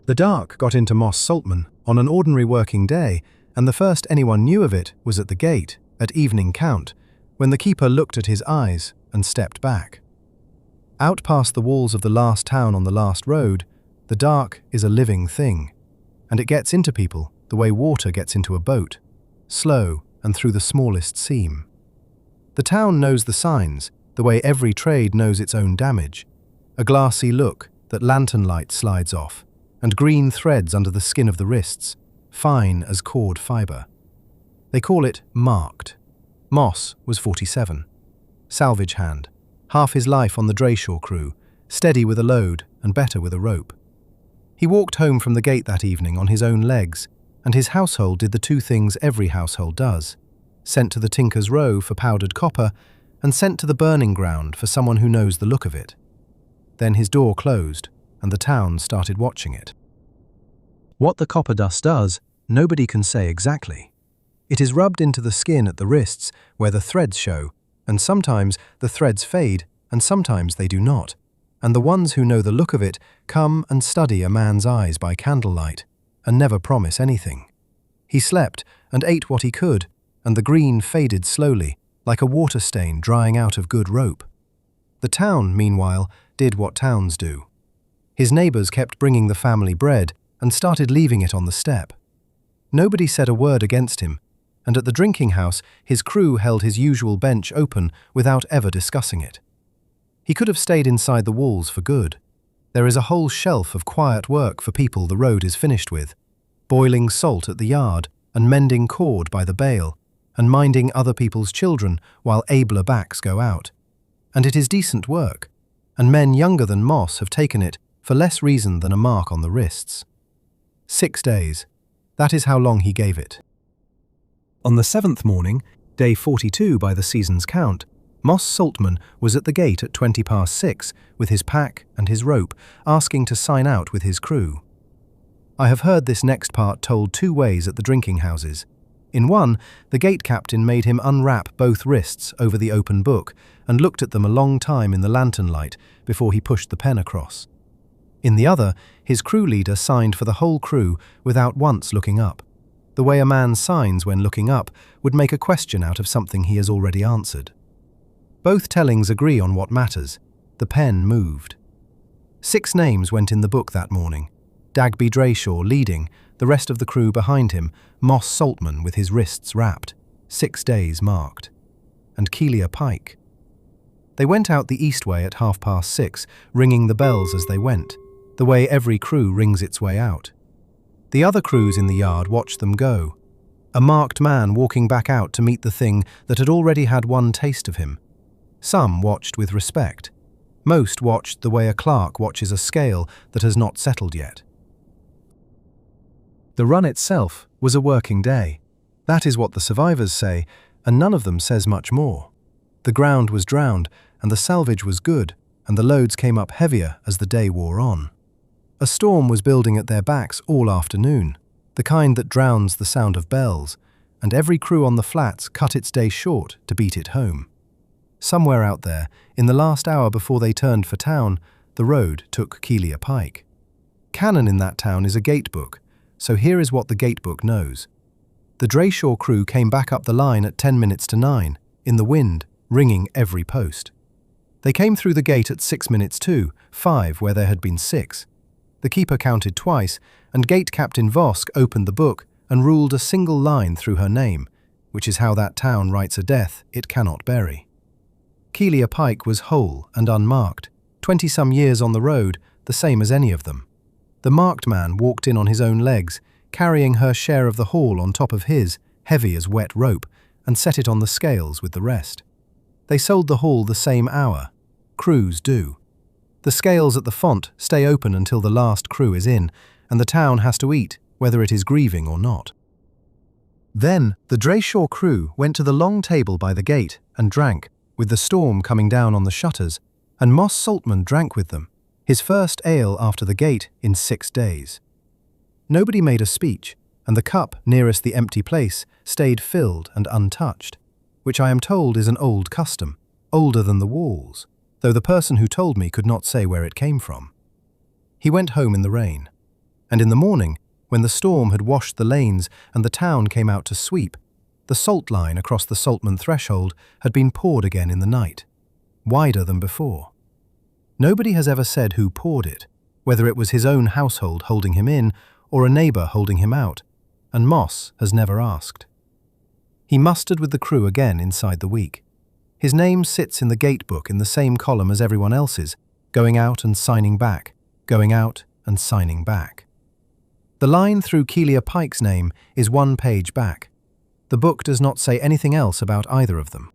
The dark got into Moss Saltman on an ordinary working day, and the first anyone knew of it was at the gate, at evening count, when the keeper looked at his eyes and stepped back. Out past the walls of the last town on the last road, the dark is a living thing, and it gets into people the way water gets into a boat, slow and through the smallest seam. The town knows the signs, the way every trade knows its own damage. A glassy look that lantern light slides off, and green threads under the skin of the wrists, fine as cord fibre. They call it marked. Moss was 47. Salvage hand, half his life on the Drayshaw crew, steady with a load and better with a rope. He walked home from the gate that evening on his own legs, and his household did the two things every household does: sent to the Tinker's Row for powdered copper, and sent to the burning ground for someone who knows the look of it. Then his door closed, and the town started watching it. What the copper dust does, nobody can say exactly. It is rubbed into the skin at the wrists where the threads show, and sometimes the threads fade, and sometimes they do not, and the ones who know the look of it come and study a man's eyes by candlelight, and never promise anything. He slept and ate what he could, and the green faded slowly, like a water stain drying out of good rope. The town, meanwhile, did what towns do. His neighbours kept bringing the family bread and started leaving it on the step. Nobody said a word against him, and at the drinking house his crew held his usual bench open without ever discussing it. He could have stayed inside the walls for good. There is a whole shelf of quiet work for people the road is finished with, boiling salt at the yard and mending cord by the bale, and minding other people's children while abler backs go out. And it is decent work, and men younger than Moss have taken it for less reason than a mark on the wrists. 6 days. That is how long he gave it. On the 7th morning, day 42 by the season's count, Moss Saltman was at the gate at 6:20 with his pack and his rope, asking to sign out with his crew. I have heard this next part told two ways at the drinking houses. In one, the gate captain made him unwrap both wrists over the open book and looked at them a long time in the lantern light before he pushed the pen across. In the other, his crew leader signed for the whole crew without once looking up. The way a man signs when looking up would make a question out of something he has already answered. Both tellings agree on what matters. The pen moved. 6 names went in the book that morning. Dagby Drayshaw leading, the rest of the crew behind him, Moss Saltman with his wrists wrapped, 6 days marked, and Keelia Pike. They went out the east way at 6:30, ringing the bells as they went, the way every crew rings its way out. The other crews in the yard watched them go. A marked man walking back out to meet the thing that had already had one taste of him. Some watched with respect. Most watched the way a clerk watches a scale that has not settled yet. The run itself was a working day. That is what the survivors say, and none of them says much more. The ground was drowned, and the salvage was good, and the loads came up heavier as the day wore on. A storm was building at their backs all afternoon, the kind that drowns the sound of bells, and every crew on the flats cut its day short to beat it home. Somewhere out there, in the last hour before they turned for town, the road took Keelia Pike. Canon in that town is a gatebook, so here is what the gatebook knows. The Drayshaw crew came back up the line at 9:10, in the wind, ringing every post. They came through the gate at 2:06, 5 where there had been 6. The keeper counted twice, and Gate Captain Vosk opened the book and ruled a single line through her name, which is how that town writes a death it cannot bury. Keelia Pike was whole and unmarked, 20-some years on the road, the same as any of them. The marked man walked in on his own legs, carrying her share of the haul on top of his, heavy as wet rope, and set it on the scales with the rest. They sold the haul the same hour. Crews do. The scales at the font stay open until the last crew is in, and the town has to eat, whether it is grieving or not. Then the Drayshaw crew went to the long table by the gate and drank, with the storm coming down on the shutters, and Moss Saltman drank with them, his first ale after the gate in 6 days. Nobody made a speech, and the cup nearest the empty place stayed filled and untouched, which I am told is an old custom, older than the walls, though the person who told me could not say where it came from. He went home in the rain, And in the morning, when the storm had washed the lanes and the town came out to sweep, the salt line across the Saltman threshold had been poured again in the night, wider than before. Nobody has ever said who poured it, whether it was his own household holding him in or a neighbour holding him out, and Moss has never asked. He mustered with the crew again inside the week. His name sits in the gate book in the same column as everyone else's, going out and signing back, going out and signing back. The line through Keelia Pike's name is 1 page back. The book does not say anything else about either of them.